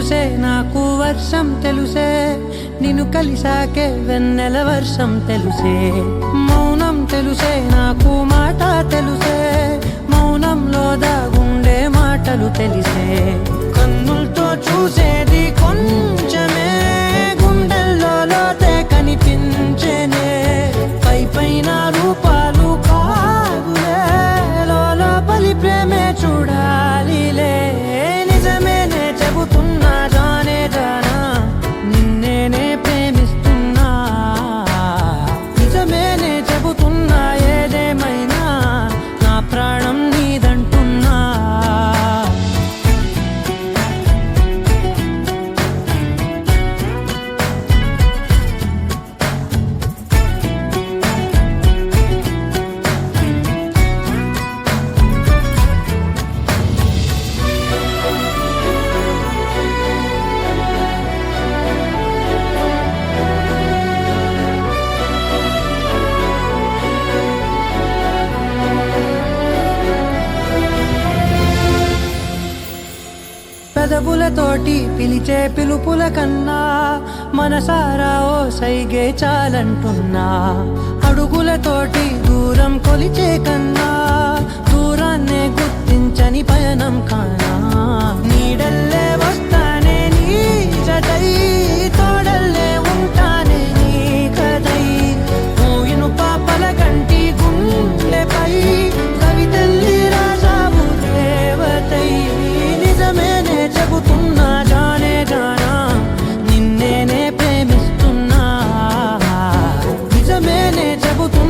తెలుసే నాకు వర్షం తెలుసే నిన్ను కలిసాకే వెన్నెల వర్షం తెలుసే మౌనం తెలుసే నాకు మాట తెలుసే మౌనంలో దాగుండే మాటలు తెలిసే కన్నులతో చూసేది కొంచెమే గుండెల్లో లోతే కనిపించేనే పై పైన రూపాలు కాదులే లోపలి ప్రేమే చూడాలిలే నిజమేనే చెబుతున్నా జానే జానా నిన్నేనే ప్రేమిస్తున్నా నిజమేనే చెబుతున్నా ఏదేమైనా నా ప్రాణం నీదంటున్నా పెదవులతోటి పిలిచే పిలుపుల కన్నా మనసారా ఓ సైగే చాలంటున్నా అడుగులతోటి దూరం కొలిచే కన్నా దూరాన్నే గుర్తించని పయనం కానా నీడల్లే వస్తానే నీ జతై తోడల్లే ఉంటానే నీ కదై మూయిను పాపల కంటి గుండెపై కవితల్లి రాజావు దేవతై నిజమేనే చెబుతున్నా జానే జానా నిన్నేనే ప్రేమిస్తున్నా నిజమేనే చెబుతున్నా